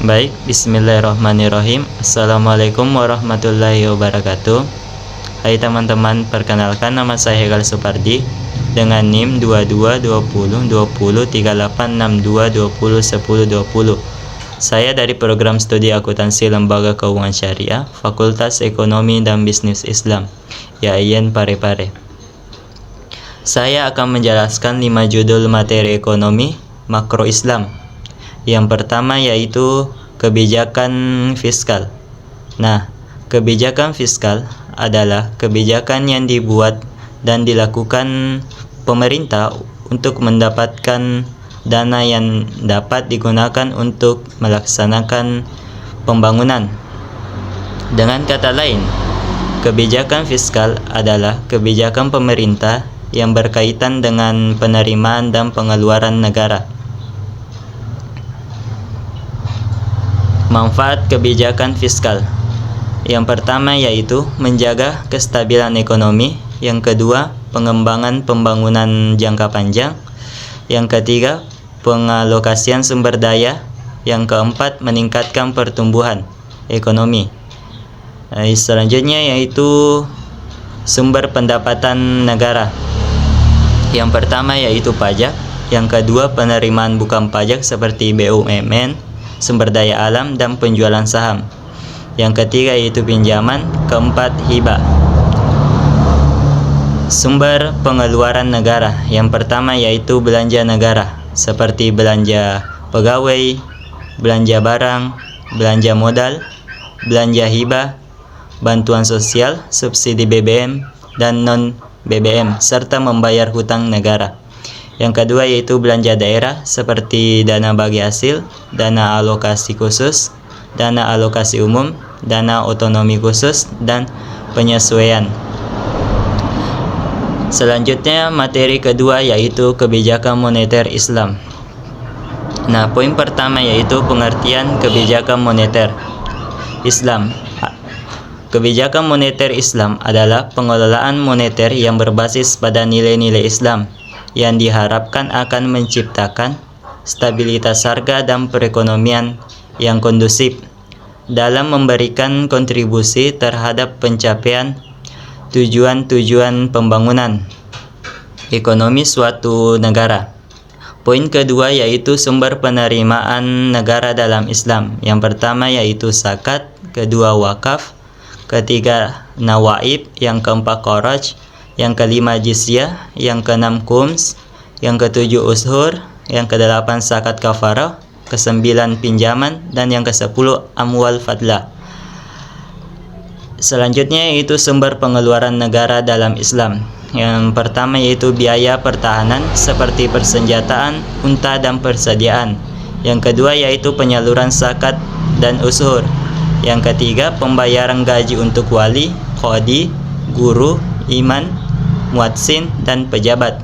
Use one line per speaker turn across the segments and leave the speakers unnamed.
Baik, bismillahirrahmanirrahim. Assalamualaikum warahmatullahi wabarakatuh. Hai teman-teman, perkenalkan nama saya Hegal Supardi dengan NIM 2220203862201020. Saya dari program studi akuntansi Lembaga Keuangan Syariah, Fakultas Ekonomi dan Bisnis Islam, YAIN Parepare. Saya akan menjelaskan 5 judul materi ekonomi makro Islam. Yang pertama yaitu kebijakan fiskal. Nah, kebijakan fiskal adalah kebijakan yang dibuat dan dilakukan pemerintah untuk mendapatkan dana yang dapat digunakan untuk melaksanakan pembangunan. Dengan kata lain, kebijakan fiskal adalah kebijakan pemerintah yang berkaitan dengan penerimaan dan pengeluaran negara. Manfaat kebijakan fiskal. Yang pertama yaitu menjaga kestabilan ekonomi. Yang kedua, pengembangan pembangunan jangka panjang. Yang ketiga, pengalokasian sumber daya. Yang keempat, meningkatkan pertumbuhan ekonomi. Selanjutnya yaitu sumber pendapatan negara. Yang pertama yaitu pajak. Yang kedua, penerimaan bukan pajak seperti BUMN, sumber daya alam, dan penjualan saham. Yang ketiga yaitu pinjaman. Keempat, hibah. Sumber pengeluaran negara. Yang pertama yaitu belanja negara seperti belanja pegawai, belanja barang, belanja modal, belanja hibah, bantuan sosial, subsidi BBM dan non BBM, serta membayar hutang negara. Yang kedua yaitu belanja daerah seperti dana bagi hasil, dana alokasi khusus, dana alokasi umum, dana otonomi khusus, dan penyesuaian. Selanjutnya materi kedua yaitu kebijakan moneter Islam. Nah, poin pertama yaitu pengertian kebijakan moneter Islam. Kebijakan moneter Islam adalah pengelolaan moneter yang berbasis pada nilai-nilai Islam yang diharapkan akan menciptakan stabilitas harga dan perekonomian yang kondusif dalam memberikan kontribusi terhadap pencapaian tujuan-tujuan pembangunan ekonomi suatu negara. Poin kedua yaitu sumber penerimaan negara dalam Islam. Yang pertama yaitu zakat, kedua wakaf, ketiga nawaib, yang keempat kharaj, yang kelima jizyah, yang keenam khums, yang ketujuh ushur, yang kedelapan zakat kafarah, kesembilan pinjaman, dan yang kesepuluh amwal fadlah. Selanjutnya yaitu sumber pengeluaran negara dalam Islam. Yang pertama yaitu biaya pertahanan seperti persenjataan, unta, dan persediaan. Yang kedua yaitu penyaluran zakat dan ushur. Yang ketiga pembayaran gaji untuk wali, qadi, guru, imam, muadzin, dan pejabat.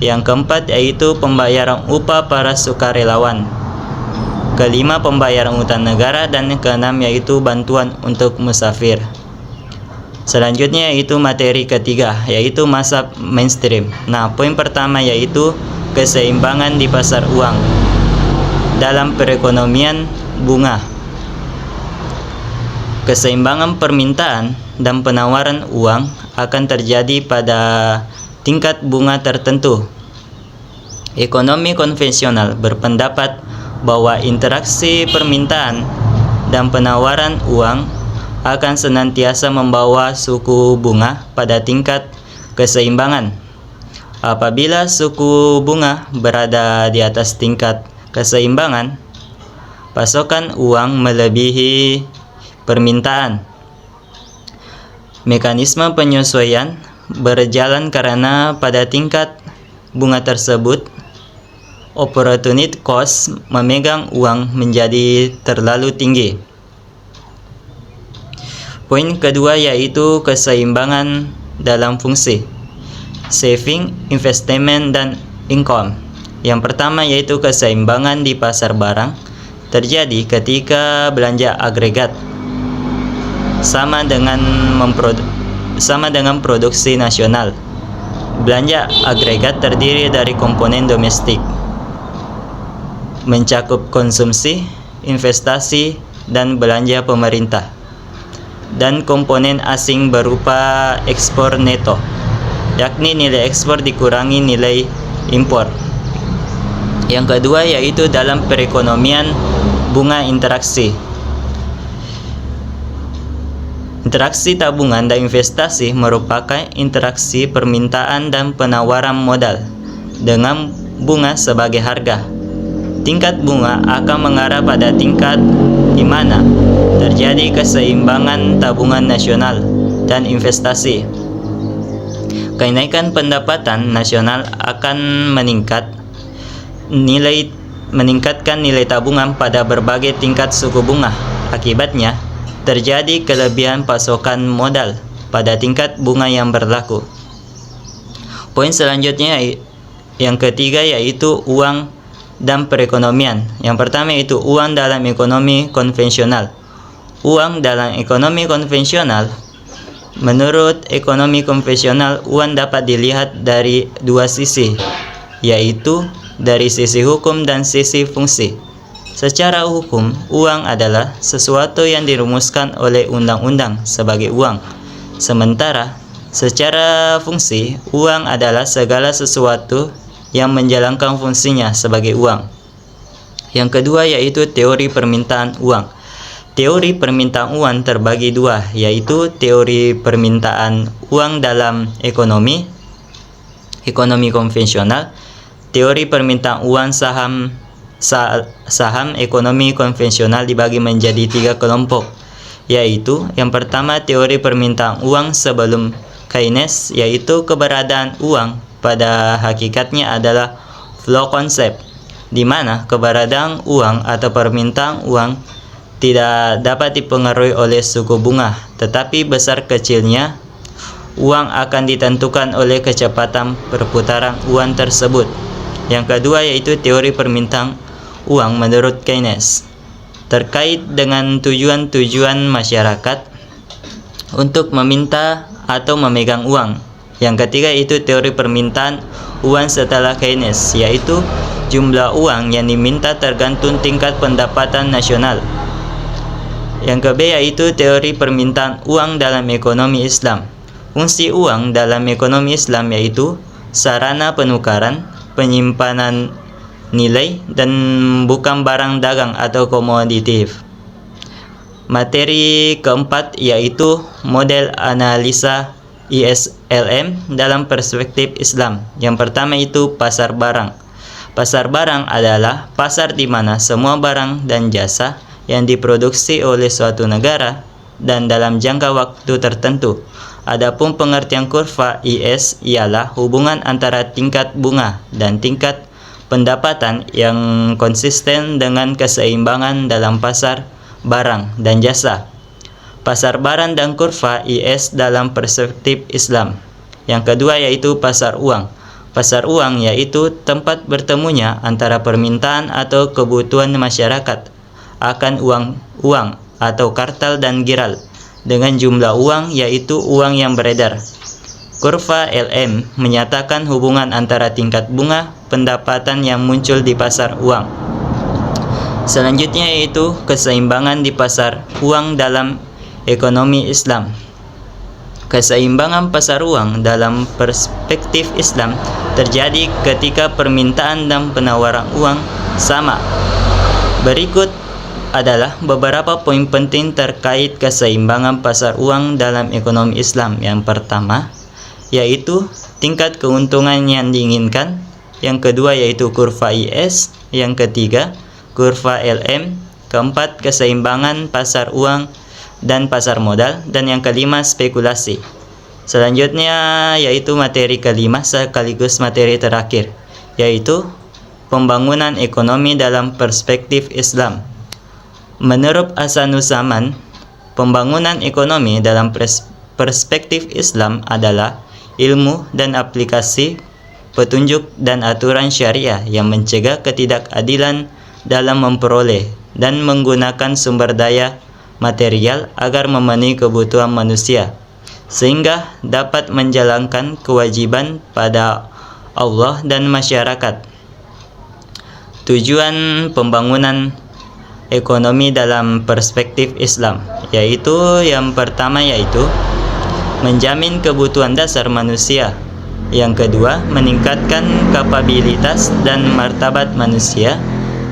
Yang keempat yaitu pembayaran upah para sukarelawan. Kelima pembayaran utang negara, dan keenam yaitu bantuan untuk musafir. Selanjutnya yaitu materi ketiga yaitu mazhab mainstream. Nah, poin pertama yaitu keseimbangan di pasar uang dalam perekonomian bunga. Keseimbangan permintaan dan penawaran uang akan terjadi pada tingkat bunga tertentu. Ekonomi konvensional berpendapat bahwa interaksi permintaan dan penawaran uang akan senantiasa membawa suku bunga pada tingkat keseimbangan. Apabila suku bunga berada di atas tingkat keseimbangan, pasokan uang melebihi permintaan. Mekanisme penyesuaian berjalan karena pada tingkat bunga tersebut, opportunity cost memegang uang menjadi terlalu tinggi. Poin kedua yaitu keseimbangan dalam fungsi saving, investment, dan income. Yang pertama yaitu keseimbangan di pasar barang terjadi ketika belanja agregat sama dengan produksi nasional. Belanja agregat terdiri dari komponen domestik, mencakup konsumsi, investasi, dan belanja pemerintah. Dan komponen asing berupa ekspor neto, yakni nilai ekspor dikurangi nilai impor. Yang kedua yaitu dalam perekonomian bunga interaksi. Interaksi tabungan dan investasi merupakan interaksi permintaan dan penawaran modal dengan bunga sebagai harga. Tingkat bunga akan mengarah pada tingkat di mana terjadi keseimbangan tabungan nasional dan investasi. Kenaikan pendapatan nasional akan meningkatkan nilai tabungan pada berbagai tingkat suku bunga. Akibatnya, terjadi kelebihan pasokan modal pada tingkat bunga yang berlaku. Poin selanjutnya yang ketiga yaitu uang dan perekonomian. Yang pertama yaitu uang dalam ekonomi konvensional. Uang dalam ekonomi konvensional. Menurut ekonomi konvensional, uang dapat dilihat dari dua sisi, yaitu dari sisi hukum dan sisi fungsi. Secara hukum, uang adalah sesuatu yang dirumuskan oleh undang-undang sebagai uang. Sementara, secara fungsi, uang adalah segala sesuatu yang menjalankan fungsinya sebagai uang. Yang kedua yaitu teori permintaan uang. Teori permintaan uang terbagi dua, yaitu teori permintaan uang dalam ekonomi konvensional, teori permintaan uang saham ekonomi konvensional dibagi menjadi tiga kelompok, yaitu yang pertama teori permintaan uang sebelum Keynes, yaitu keberadaan uang pada hakikatnya adalah flow concept, di mana keberadaan uang atau permintaan uang tidak dapat dipengaruhi oleh suku bunga, tetapi besar kecilnya uang akan ditentukan oleh kecepatan perputaran uang tersebut. Yang kedua yaitu teori permintaan uang menurut Keynes, terkait dengan tujuan-tujuan masyarakat untuk meminta atau memegang uang. Yang ketiga itu teori permintaan uang setelah Keynes, yaitu jumlah uang yang diminta tergantung tingkat pendapatan nasional. Yang ketiga yaitu teori permintaan uang dalam ekonomi Islam. Fungsi uang dalam ekonomi Islam yaitu sarana penukaran, penyimpanan nilai, dan bukan barang dagang atau komoditif. Materi keempat yaitu model analisa ISLM dalam perspektif Islam. Yang pertama itu pasar barang. Pasar barang adalah pasar di mana semua barang dan jasa yang diproduksi oleh suatu negara dan dalam jangka waktu tertentu. Adapun pengertian kurva IS ialah hubungan antara tingkat bunga dan tingkat pendapatan yang konsisten dengan keseimbangan dalam pasar barang dan jasa. Pasar barang dan kurva IS dalam perspektif Islam. Yang kedua yaitu pasar uang. Pasar uang yaitu tempat bertemunya antara permintaan atau kebutuhan masyarakat akan uang atau kartal dan giral dengan jumlah uang yaitu uang yang beredar. Kurva LM menyatakan hubungan antara tingkat bunga pendapatan yang muncul di pasar uang. Selanjutnya yaitu keseimbangan di pasar uang dalam ekonomi Islam. Keseimbangan pasar uang dalam perspektif Islam terjadi ketika permintaan dan penawaran uang sama. Berikut adalah beberapa poin penting terkait keseimbangan pasar uang dalam ekonomi Islam. Yang pertama yaitu tingkat keuntungan yang diinginkan. Yang kedua yaitu kurva IS. Yang ketiga kurva LM. Keempat keseimbangan pasar uang dan pasar modal. Dan yang kelima spekulasi. Selanjutnya yaitu materi kelima sekaligus materi terakhir, yaitu pembangunan ekonomi dalam perspektif Islam. Menurut Hasanuzzaman, pembangunan ekonomi dalam perspektif Islam adalah ilmu dan aplikasi petunjuk dan aturan syariah yang mencegah ketidakadilan dalam memperoleh dan menggunakan sumber daya material agar memenuhi kebutuhan manusia, sehingga dapat menjalankan kewajiban pada Allah dan masyarakat. Tujuan pembangunan ekonomi dalam perspektif Islam, yaitu yang pertama yaitu menjamin kebutuhan dasar manusia. Yang kedua, meningkatkan kapabilitas dan martabat manusia.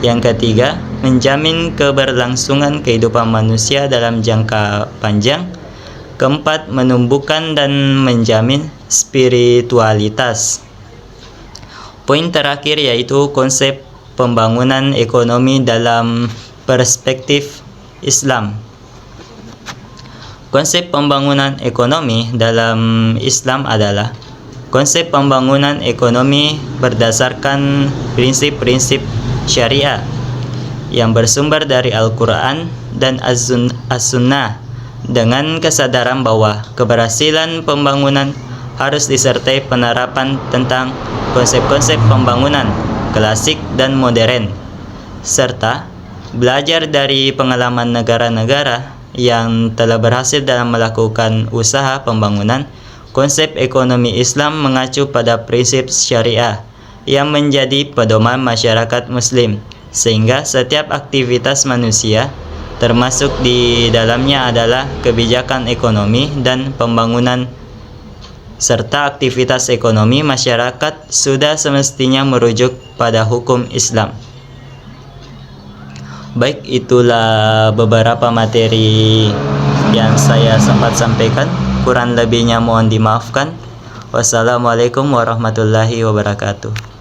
Yang ketiga, menjamin keberlangsungan kehidupan manusia dalam jangka panjang. Keempat, menumbuhkan dan menjamin spiritualitas. Poin terakhir yaitu konsep pembangunan ekonomi dalam perspektif Islam. Konsep pembangunan ekonomi dalam Islam adalah konsep pembangunan ekonomi berdasarkan prinsip-prinsip syariah yang bersumber dari Al-Quran dan As-Sunnah, dengan kesadaran bahwa keberhasilan pembangunan harus disertai penerapan tentang konsep-konsep pembangunan klasik dan modern, serta belajar dari pengalaman negara-negara yang telah berhasil dalam melakukan usaha pembangunan. Konsep ekonomi Islam mengacu pada prinsip syariah yang menjadi pedoman masyarakat Muslim, sehingga setiap aktivitas manusia, termasuk di dalamnya adalah kebijakan ekonomi dan pembangunan serta aktivitas ekonomi masyarakat, sudah semestinya merujuk pada hukum Islam. Baik, itulah beberapa materi yang saya sempat sampaikan. Kurang lebihnya mohon dimaafkan. Wassalamualaikum warahmatullahi wabarakatuh.